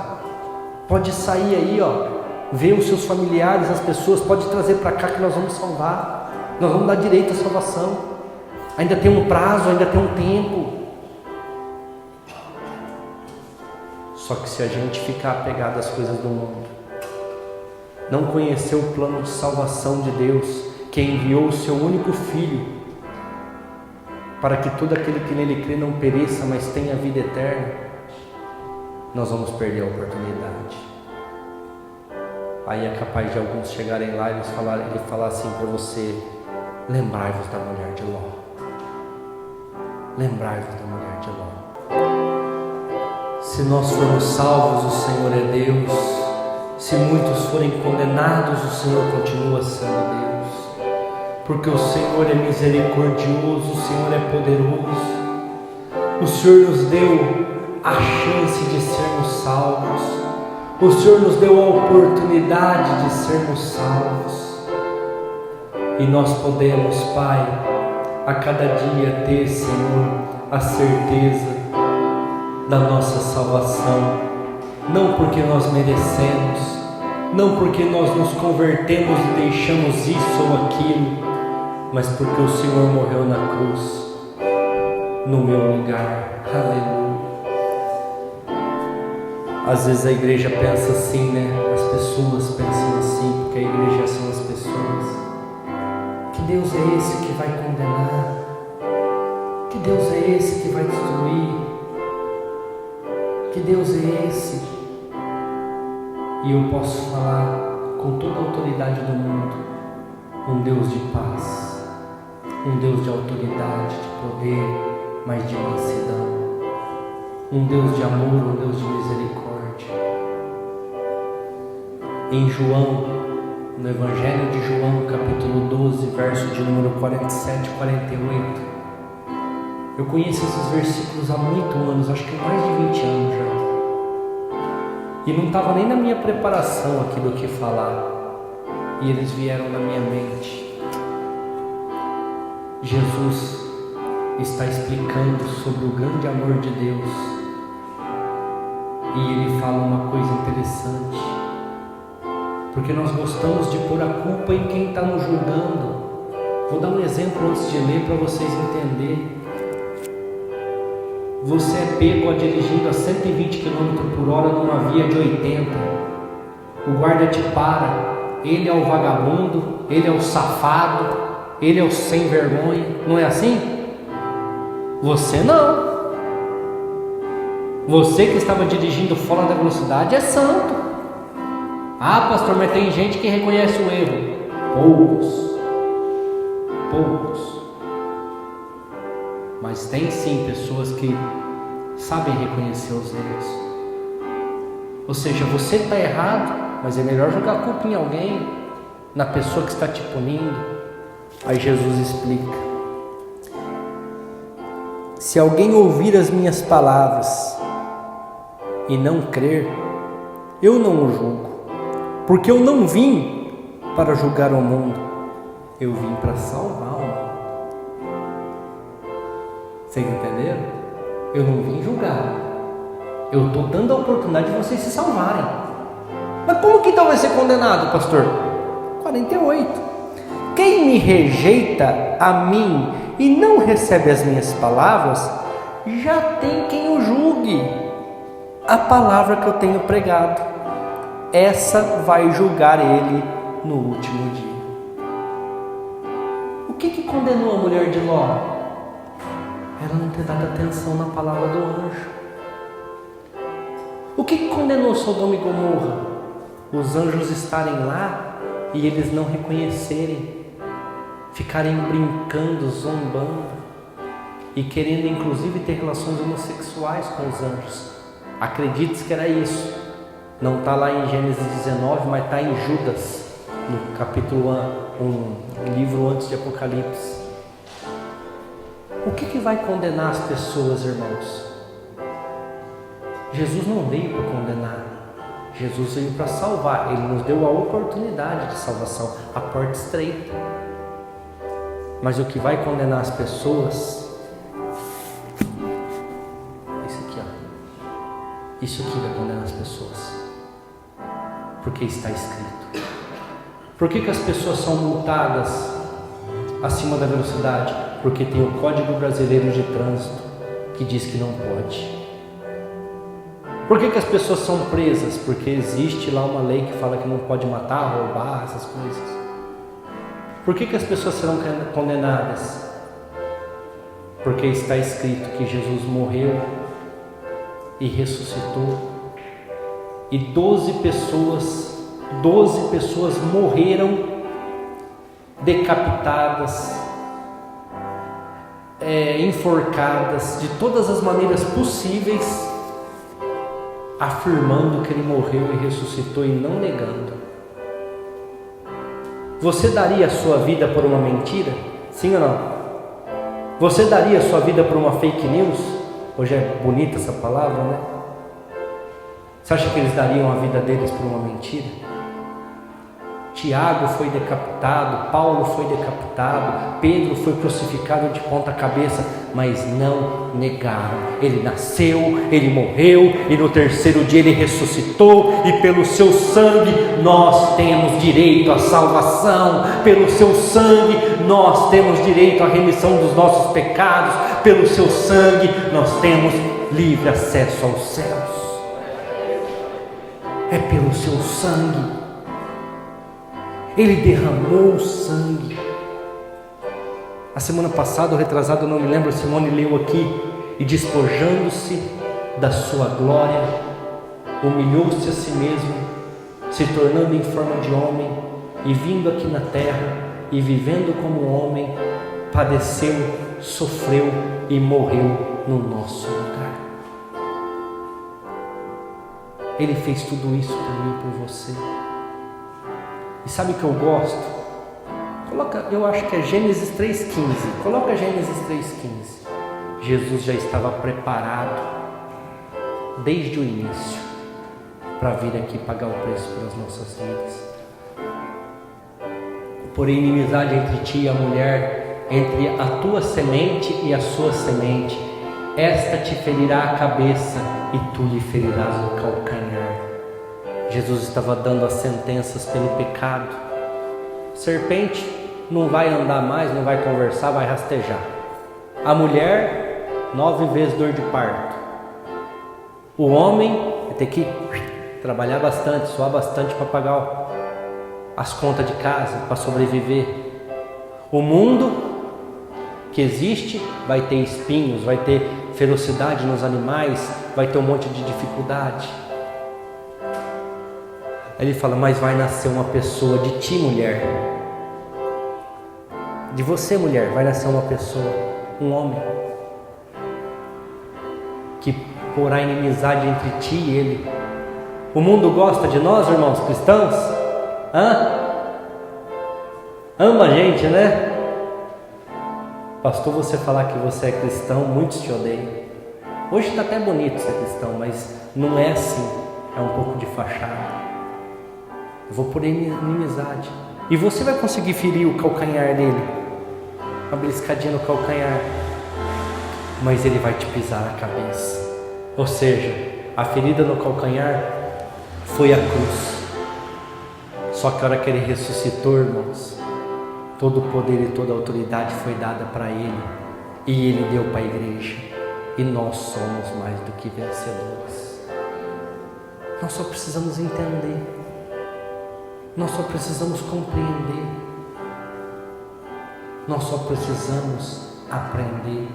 [SPEAKER 1] Pode sair aí, ó, ver os seus familiares, as pessoas, pode trazer para cá que nós vamos salvar. Nós vamos dar direito à salvação. Ainda tem um prazo, ainda tem um tempo. Só que se a gente ficar apegado às coisas do mundo, não conhecer o plano de salvação de Deus, que enviou o seu único Filho, para que todo aquele que nele crê não pereça, mas tenha vida eterna, nós vamos perder a oportunidade. Aí é capaz de alguns chegarem lá e ele falar assim para você: lembrai-vos da mulher de Ló. Lembrai-vos da mulher de Ló. Se nós formos salvos, o Senhor é Deus. Se muitos forem condenados, o Senhor continua sendo Deus. Porque o Senhor é misericordioso, o Senhor é poderoso. O Senhor nos deu a chance de sermos salvos. O Senhor nos deu a oportunidade de sermos salvos. E nós podemos, Pai, a cada dia ter, Senhor, a certeza da nossa salvação, não porque nós merecemos, não porque nós nos convertemos e deixamos isso ou aquilo, mas porque o Senhor morreu na cruz, no meu lugar. Aleluia. Às vezes a igreja pensa assim, né? As pessoas pensam assim, porque a igreja são as pessoas. Que Deus é esse que vai condenar? Que Deus é esse que vai destruir? Que Deus é esse? E eu posso falar com toda a autoridade do mundo, um Deus de paz, um Deus de autoridade, de poder, mas de mansidão, um Deus de amor, um Deus de misericórdia. Em João, no Evangelho de João, capítulo 12, verso de número 47 e 48, eu conheço esses versículos há muitos anos, acho que mais de 20 anos já. E não estava nem na minha preparação aqui do que falar. E eles vieram na minha mente. Jesus está explicando sobre o grande amor de Deus. E ele fala uma coisa interessante. Porque nós gostamos de pôr a culpa em quem está nos julgando. Vou dar um exemplo antes de ler para vocês entenderem. Você é pego dirigindo a 120 km por hora numa via de 80. O guarda te para. Ele é o vagabundo, ele é o safado, ele é o sem vergonha. Não é assim? Você não. Você que estava dirigindo fora da velocidade é santo. Ah, pastor, mas tem gente que reconhece o erro. Poucos. Mas tem sim pessoas que sabem reconhecer os erros. Ou seja, você está errado, mas é melhor jogar a culpa em alguém, na pessoa que está te punindo. Aí Jesus explica: se alguém ouvir as minhas palavras e não crer, eu não o julgo, porque eu não vim para julgar o mundo, eu vim para salvar o mundo. Vocês entenderam? Eu não vim julgar. Eu estou dando a oportunidade de vocês se salvarem. Mas como que então vai ser condenado, pastor? 48. Quem me rejeita a mim e não recebe as minhas palavras, já tem quem o julgue. A palavra que eu tenho pregado, essa vai julgar ele no último dia. O que condenou a mulher de Ló? Ela não ter dado atenção na palavra do anjo. O que condenou Sodoma e Gomorra? Os anjos estarem lá e eles não reconhecerem, ficarem brincando, zombando e querendo inclusive ter relações homossexuais com os anjos. Acredite que era isso. Não está lá em Gênesis 19, mas está em Judas, no capítulo 1, um livro antes de Apocalipse. O que vai condenar as pessoas, irmãos? Jesus não veio para condenar. Jesus veio para salvar. Ele nos deu a oportunidade de salvação, a porta estreita. Mas o que vai condenar as pessoas, isso aqui vai condenar as pessoas. Porque está escrito. Por que as pessoas são multadas acima da velocidade? Porque tem o Código Brasileiro de Trânsito que diz que não pode. Por que as pessoas são presas? Porque existe lá uma lei que fala que não pode matar, roubar, essas coisas. Por que as pessoas serão condenadas? Porque está escrito que Jesus morreu e ressuscitou, e 12 pessoas morreram decapitadas, enforcadas, de todas as maneiras possíveis, afirmando que ele morreu e ressuscitou e não negando. Você daria a sua vida por uma mentira? Sim ou não? Você daria a sua vida por uma fake news? Hoje é bonita essa palavra, né? Você acha que eles dariam a vida deles por uma mentira? Tiago foi decapitado, Paulo foi decapitado, Pedro foi crucificado de ponta cabeça, mas não negaram. Ele nasceu, ele morreu e no terceiro dia ele ressuscitou, e pelo seu sangue nós temos direito à salvação. Pelo seu sangue nós temos direito à remissão dos nossos pecados. Pelo seu sangue nós temos livre acesso aos céus. É pelo seu sangue. Ele derramou o sangue. A semana passada, ou retrasada, eu não me lembro, a Simone leu aqui: e despojando-se da sua glória, humilhou-se a si mesmo se tornando em forma de homem e vindo aqui na terra e vivendo como homem, padeceu, sofreu e morreu no nosso lugar. Ele fez tudo isso por mim e por você. E sabe o que eu gosto? Eu acho que é Gênesis 3,15. Coloca Gênesis 3,15. Jesus já estava preparado desde o início para vir aqui pagar o preço pelas nossas vidas. Porém, inimizade entre ti e a mulher, entre a tua semente e a sua semente, esta te ferirá a cabeça e tu lhe ferirás o calcanhar. Jesus estava dando as sentenças pelo pecado. Serpente não vai andar mais, não vai conversar, vai rastejar. A mulher, 9 vezes dor de parto. O homem vai ter que trabalhar bastante, suar bastante para pagar as contas de casa, para sobreviver. O mundo que existe vai ter espinhos, vai ter ferocidade nos animais, vai ter um monte de dificuldade. Aí ele fala, mas vai nascer uma pessoa de ti, mulher. De você, mulher, vai nascer uma pessoa, um homem, que porá inimizade entre ti e ele. O mundo gosta de nós, irmãos cristãos? Ama a gente, né? Pastor, você falar que você é cristão, muitos te odeiam. Hoje está até bonito ser cristão, mas não é assim. É um pouco de fachada. Eu vou por inimizade. E você vai conseguir ferir o calcanhar dele. Uma beliscadinha no calcanhar. Mas ele vai te pisar na cabeça. Ou seja, a ferida no calcanhar foi a cruz. Só que a hora que ele ressuscitou, irmãos, todo o poder e toda a autoridade foi dada para ele. E ele deu para a igreja. E nós somos mais do que vencedores. Nós só precisamos entender. Nós só precisamos compreender. Nós só precisamos aprender.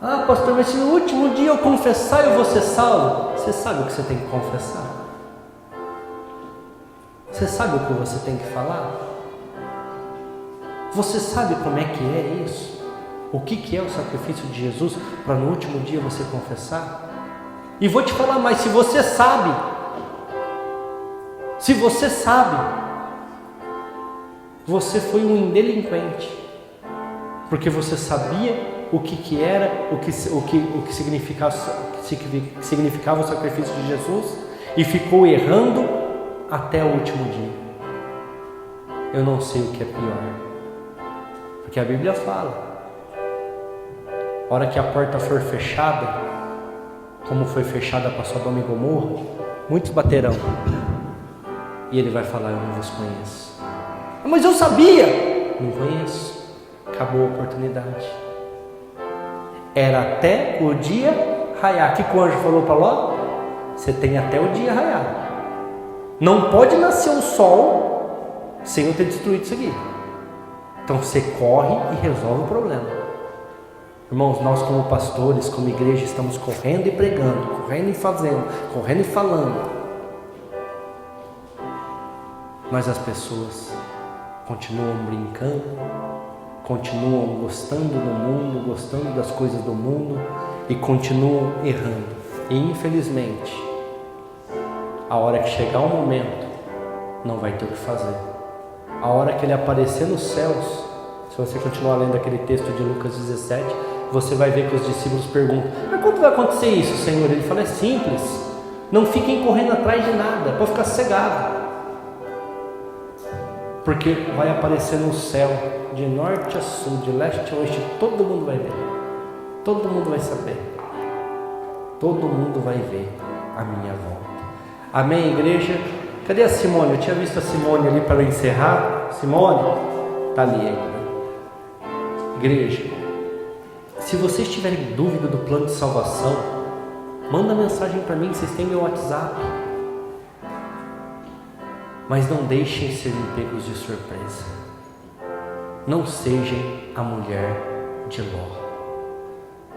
[SPEAKER 1] Ah, pastor, mas se no último dia eu confessar, eu vou ser salvo. Você sabe o que você tem que confessar? Você sabe o que você tem que falar? Você sabe como é que é isso? O que é o sacrifício de Jesus para no último dia você confessar? E vou te falar mais, se você sabe, você foi um delinquente, porque você sabia o que era, o que significava o sacrifício de Jesus e ficou errando até o último dia. Eu não sei o que é pior, porque a Bíblia fala, a hora que a porta for fechada, como foi fechada para Sodoma e Gomorra, muitos baterão, e ele vai falar, eu não vos conheço. Mas eu sabia. Não conheço. Acabou a oportunidade. Era até o dia raiar. O que o anjo falou para Ló? Você tem até o dia raiar. Não pode nascer um sol sem eu ter destruído isso aqui. Então você corre e resolve o problema. Irmãos, nós como pastores, como igreja, estamos correndo e pregando, correndo e fazendo, correndo e falando. Mas as pessoas continuam brincando, continuam gostando do mundo, gostando das coisas do mundo e continuam errando. E infelizmente, a hora que chegar o momento, não vai ter o que fazer. A hora que ele aparecer nos céus, se você continuar lendo aquele texto de Lucas 17, você vai ver que os discípulos perguntam, mas quando vai acontecer isso, Senhor? Ele fala, é simples, não fiquem correndo atrás de nada, pode ficar cegado. Porque vai aparecer no céu, de norte a sul, de leste a oeste, todo mundo vai ver, todo mundo vai saber, todo mundo vai ver a minha volta. Amém, igreja? Cadê a Simone? Eu tinha visto a Simone ali para eu encerrar. Simone? Está ali ainda. Igreja, se vocês tiverem dúvida do plano de salvação, manda mensagem para mim, vocês têm meu WhatsApp. Mas não deixem ser pegos de surpresa. Não sejam a mulher de Ló.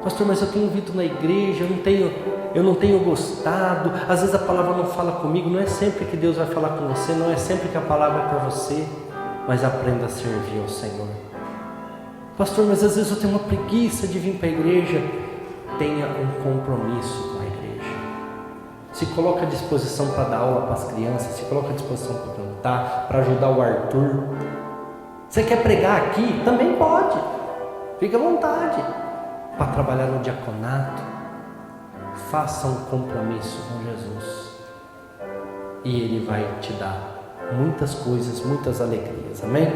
[SPEAKER 1] Pastor, mas eu tenho vindo na igreja, eu não tenho gostado, às vezes a palavra não fala comigo. Não é sempre que Deus vai falar com você, não é sempre que a palavra é para você, mas aprenda a servir ao Senhor. Pastor, mas às vezes eu tenho uma preguiça de vir para a igreja. Tenha um compromisso com a igreja. Se coloca à disposição para dar aula para as crianças, se coloca à disposição para cantar, para ajudar o Arthur. Você quer pregar aqui? Também pode, fica à vontade. Para trabalhar no diaconato, faça um compromisso com Jesus e Ele vai te dar muitas coisas, muitas alegrias, amém?